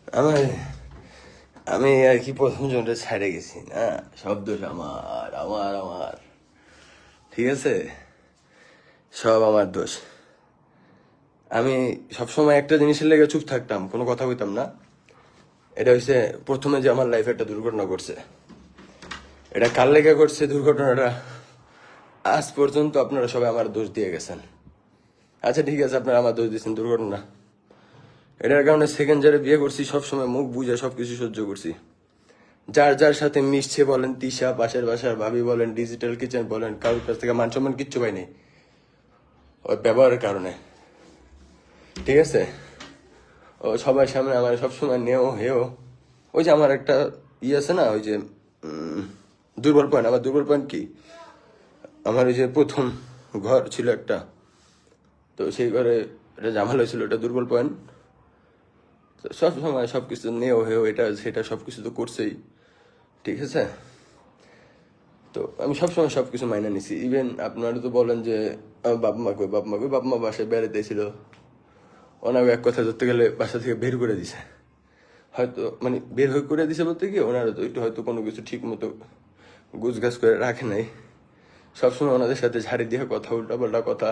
আমার আমি আর কি প্রথম জনটা ছাড়ে গেছি না, সব দোষ আমার আমার আমার ঠিক আছে, সব আমার দোষ। আমি সবসময় একটা জিনিসের লেগে চুপ থাকতাম, কোনো কথা বলতাম না। এটা হচ্ছে প্রথমে যে আমার লাইফে একটা দুর্ঘটনা ঘটছে। এটা কার লেগে ঘটছে দুর্ঘটনাটা, আজ পর্যন্ত আপনারা সবাই আমার দোষ দিয়ে গেছেন। আচ্ছা ঠিক আছে, আপনারা আমার দোষ দিচ্ছেন দুর্ঘটনা, এটার কারণে সেকেন্ড যারে বিয়ে করছি সবসময় মুখ বুঝে সবকিছু সহ্য করছি। যার যার সাথে মিশছে বলেন, তিশা, পাশের বাসার ভাবি বলেন, ডিজিটাল কিচেন বলেন, কারোর কাছ থেকে মান সম্মান কিচ্ছু পাইনি ওই ব্যবহারের কারণে। ঠিক আছে, ও সবার সামনে আমার সবসময় নেও হেও। ওই যে আমার একটা আছে না, ওই যে দুর্বল পয়েন্ট। আমার দুর্বল পয়েন্ট কি, আমার ওই যে প্রথম ঘর ছিল একটা, তো সেই ঘরে একটা ঝামেলা হয়েছিল, এটা দুর্বল পয়েন্ট। সব সময় সব কিছু নেও হেও, এটা সেটা সব কিছু তো করছেই। ঠিক আছে, তো আমি সবসময় সব কিছু মাইনে নিছি। ইভেন আপনারা তো বলেন যে বাপ মা কই, বাপ মা বাসায় বেড়াতে ছিল, ওনাকে এক কথা ধরতে গেলে বাসা থেকে বের করে দিছে। হয়তো মানে বের হয়ে করে দিছে বলতে কি, ওনারা তো একটু হয়তো কোনো কিছু ঠিক মতো গুছগাছ করে রাখে নাই। সবসময় ওনাদের সাথে ঝাড়ি দিয়ে কথা, উল্টাপাল্টা কথা,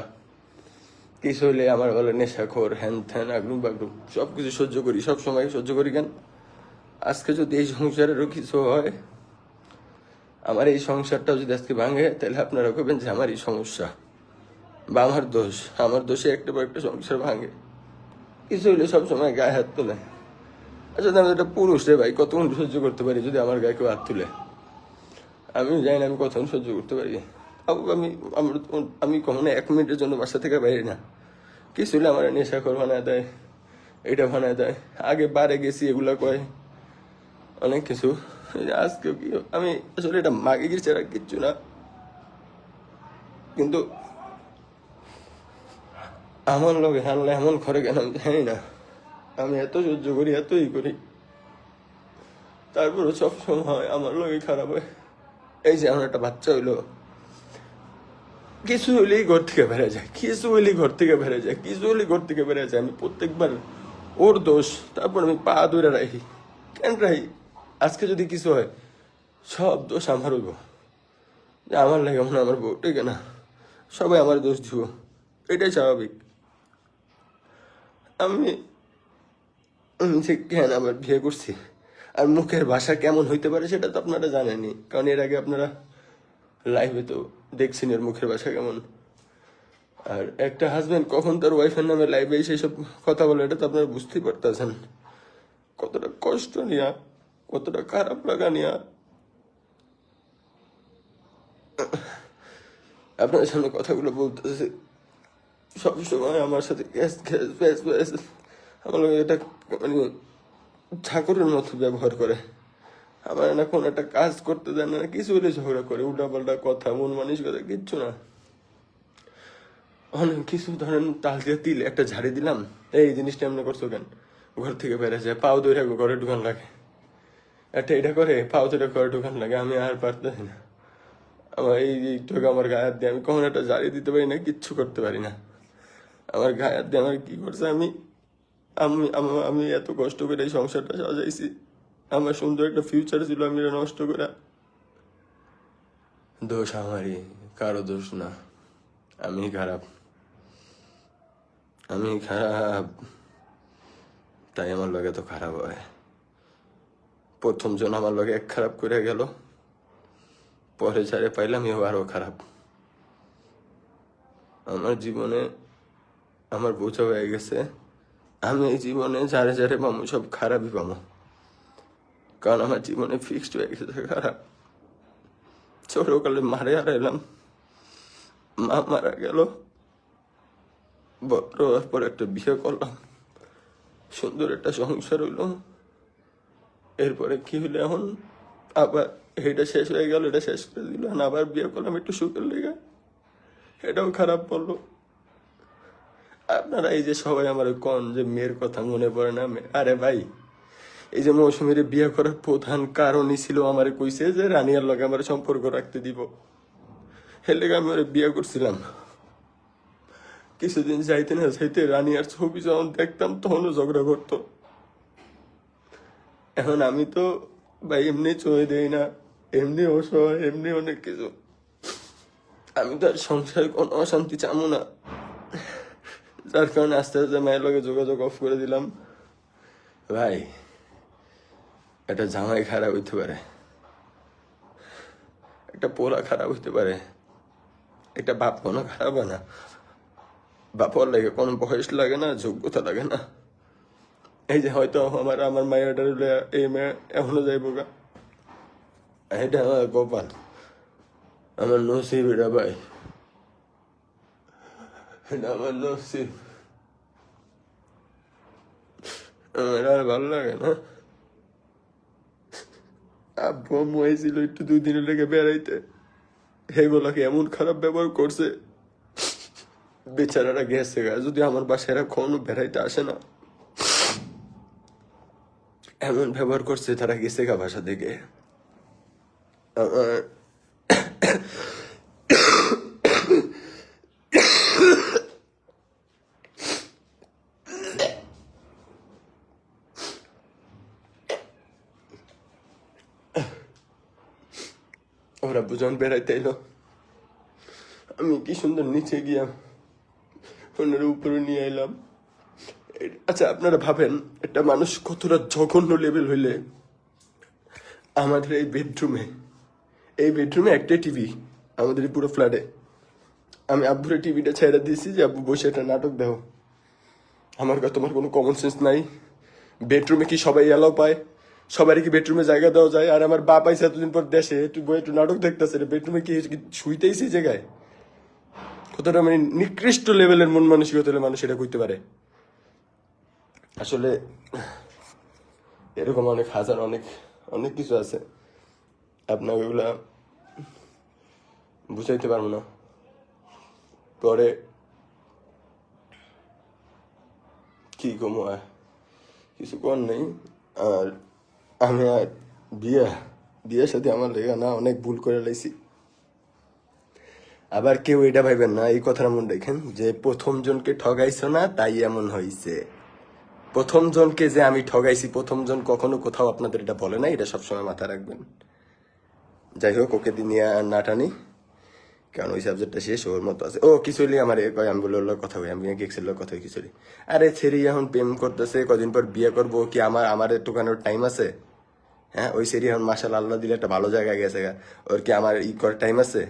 কিছু হইলে আমার বলে নেশাখোর, হ্যান ত্যান, আগরুম বাগরুম, সব কিছু সহ্য করি, সব সময় সহ্য করি। কেন আজকে যদি এই সংসারেরও কিছু হয়, আমার এই সংসারটাও যদি আজকে ভাঙে, তাহলে আপনারা কবেন যে আমারই সমস্যা বা আমার দোষ। আমার দোষে একটা পর একটা সংসার ভাঙে, কিছু হইলে সবসময় গায়ে হাত তোলে। আচ্ছা আমি একটা পুরুষ রে ভাই, কতক্ষণ সহ্য করতে পারি যদি আমার গায়ে কেউ হাত তুলে? আমি জানি না আমি কতক্ষণ সহ্য করতে পারি। আমি আমি কখনো 1 মিনিটের জন্য বাসা থেকে বাইরে না। কিছু হলে আমার নেশাখোর বানায় দেয়, এটা বানায় দেয়, আগে বারে গেছি এগুলা কয়, অনেক কিছু। আজকে কি আমি আসলে এটা মাগে গেছি আর কিচ্ছু না, কিন্তু আমার লোক হানলে এমন করে কেন আমি জানি না। আমি এত সহ্য করি, এতই করি, তারপরে সবসময় আমার লোকই খারাপ হয়। এই যে আমার একটা বাচ্চা হইলো, কিছু হইলেই ঘর থেকে বেড়ে যায়, কিছু হইলেই ঘর থেকে বেড়ে যায়, কিছু হইলেই ঘর থেকে বেড়ে যায়। আমি প্রত্যেকবার ওর দোষ, তারপর আমি পা ধরে রাখি। কেন রাখি? আজকে যদি কিছু হয় সব দোষ আমার হইব, যে আমার লাগে মনে হয় আমার বউ টেকে না, সবাই আমার দোষ দিব, এটাই স্বাভাবিক। আমি যে কেন আবার বিয়ে করছি, আর মুখের ভাষা কেমন হইতে পারে সেটা তো আপনারা জানেনই, কারণ এর আগে আপনারা লাইভে তো দেখছেন এর মুখের ভাষা কেমন। আর একটা হাজবেন্ড কখন তার ওয়াইফের নামে লাইভে এসে সব কথা বলে, এটা তো আপনারা বুঝতেই পারতেছেন কতটা কষ্ট নিয়া, কতটা খারাপ লাগা নিয়া আপনাদের সামনে কথাগুলো বলতেছে। সবসময় আমার সাথে গ্যাস গ্যাস ব্যাস ব্যাস, আমার লোক এটা মানে ঠাকুরের মতো ব্যবহার করে। আমার না কোনো একটা কাজ করতে দেয় না, কিছু হলে ঝগড়া করে, উল্টাপাল্টা কথা, মন মানসিকতা কিচ্ছু না। অনেক কিছু, ধরেন তাল দিয়ে তিল একটা ঝাড়ি দিলাম, এই জিনিসটা এমনি করছো কেন, ঘর থেকে বেড়ে যায়, পাও ধরে ঘরে ঢুকান লাগে, একটা এটা করে পাও ধরে ঘরে ঢুকান লাগে। আমি আর পারতেছি না, আমার এইটুকু আমার গায়ে হাত দিয়ে আমি কখন একটা ঝাড়ি দিতে পারি না, কিচ্ছু করতে পারি না। আমার গায়ে হাত দিয়ে আমার কি করছে, আমি আমি আমি এত কষ্ট করে এই সংসারটা সাজাইছি, আমার সুন্দর একটা ফিউচার ছিল, আমি এটা নষ্ট করে। দোষ আমারই, কারো দোষ না। আমি খারাপ, আমি খারাপ, তাই আমার লগে তো খারাপ হয়। প্রথম জন আমার লগে এক খারাপ করে গেল, পরে যারে পাইলাম এও আরো খারাপ। আমার জীবনে আমার বোঝা হয়ে গেছে, আমি এই জীবনে যারে যারে পাবো সব খারাপই পাবো, কারণ আমার জীবনে ফিক্সড হয়ে গেছে খারাপ। ছোটকালে মারে হারাইলাম, মা মারা গেল, বড় হওয়ার পর একটা বিয়ে করলাম, সুন্দর একটা সংসার হইলো। এরপরে কি হইলো, এখন আবার এটা শেষ হয়ে গেল, এটা শেষ করে দিল, আবার বিয়ে করলাম একটু সুখের লেগে, এটাও খারাপ বললো। আপনারা এই যে সবাই আমার কন যে মেয়ের কথা মনে পড়ে না, আরে ভাই, এই যে মৌসুমীর বিয়ে করার প্রধান কারণই ছিল আমার কইছে যে রানিয়ার লগে আমার সম্পর্ক রাখতে দিব, এর লেগে আমি ওরে বিয়ে করছিলাম। কিছুদিন যাইতে না যাইতে রানিয়ার ছবি যখন দেখতাম তখনও ঝগড়া করতো। এখন আমি তো ভাই এমনি চলে দেই না, এমনি অসহায়, এমনি অনেক কিছু। আমি তো আর সংসারে কোনো অশান্তি চামু না, যার কারণে আস্তে আস্তে মায়ের লগে যোগাযোগ অফ করে দিলাম। ভাই একটা জামাই খারাপ হইতে পারে, একটা পোলা খারাপ হইতে পারে, একটা বাপ কোনো খারাপ হয় না। বাপর লাগে কোনো বয়স লাগে না, যোগ্যতা লাগে না। এই যে হয়তো আমার মায়েরটা এই মেয়ে এখনো যাইব গা, এটা আমার কপাল, আমার নসিব এটা ভাই, এটা আমার নসিব। আমার আর ভালো লাগে না। আব্বু আম্মু আইছিল একটু 2 দিনের লেগে বেড়াইতে, এগুলাকে এমন খারাপ ব্যবহার করছে, বেচারারা গেছে গা। যদি আমার বাসায় এরা কখনো বেড়াইতে আসে না, এমন ব্যবহার করছে, তারা গেছে গা বাসা থেকে। আমার ওরা বুঝন বেড়াইতে এলো, আমি কি সুন্দর নিচে গিয়া ওনার উপরে নিয়ে এলাম। আচ্ছা আপনারা ভাবেন একটা মানুষ কতটা জঘন্য লেভেল হইলে, আমাদের এই বেডরুমে একটাই টিভি, আমাদের এই পুরো ফ্ল্যাটে। আমি আব্বুরে টিভিটা ছেড়ে দিয়েছি যে আব্বু বসে একটা নাটক দেখো। তোমার কোনো কমন সেন্স নাই? বেডরুমে কি সবাই এলাও পায়? সবারই কি বেডরুমে জায়গা দেওয়া যায়? আর আমার বাপ আইসে এতদিন পর দেশে, একটু নাটক দেখতেছে, বেডরুমে কি শুইতেইছি জায়গায়? কতটা মানে নিকৃষ্ট লেভেলের মন মানসিকতা হলে মানুষ এটা করতে পারে। আসলে এরকম অনেক হাজার অনেক অনেক কিছু আছে, আপনাকে ওগুলা বুঝাইতে পারবো না। পরে কি কমো আর কিছু কর নেই। আর আমি আর বিয়ের সাথে আমার লেগে না অনেক ভুল করে লাইছি। আবার কেউ এটা ভাইবেন না, এই কথাটা মনে রাখেন যে প্রথম জনকে ঠগাইছো না তাই এমন হয়েছে। প্রথম জনকে যে আমি ঠগাইছি, প্রথম জন কখনো কোথাও আপনাদের এটা বলে না, এটা সবসময় মাথায় রাখবেন। যাই হোক, ওকে নিয়ে আর না টানি, কারণ ওই সাবজেক্টটা শেষ, ওর মতো আছে। ও কিছুলি আমার কয়, আমি বলে ওর কথা হই, আমি গেছিল কথা কিছুলি। আরে ছেড়ি এখন প্রেম করতেছে, কদিন পর বিয়ে করবো, কি আমার একটুখানি টাইম আছে? হ্যাঁ, ওই সেরি এখন মাসাল আল্লাহ দিলে একটা ভালো জায়গায় গেছে গা, ওর কি আমার করার টাইম আছে?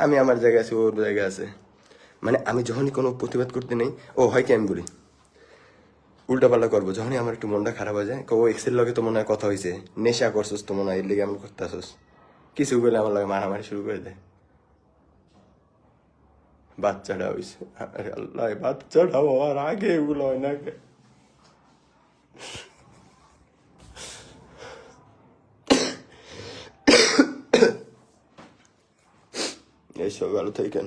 আমি আমার জায়গায় আছি, ওর জায়গায় আছে। মানে আমি যখনই কোনো প্রতিবাদ করতে নেই, ও হয় কি আমি বলি উল্টাপাল্টা করবো। যখনই আমার একটু মনটা খারাপ হয়ে যায়, ও এক্সের লগে তো মনে হয় কথা হয়েছে, নেশা করছিস তো মনে হয়, এর লেগে এমন করতে আসস, কিছু বলে আমার লাগে মারামারি শুরু করে দেয়। বাচ্চাটা হয়েছে, আরে আল্লাহ, বাচ্চাটা হওয়ার আগে এগুলো হয় না। এইসব ভালো থাকেন।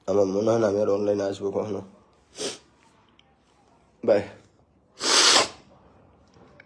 আমার মনে হয় না আমি আর অনলাইনে আসবো কখনো। বাই।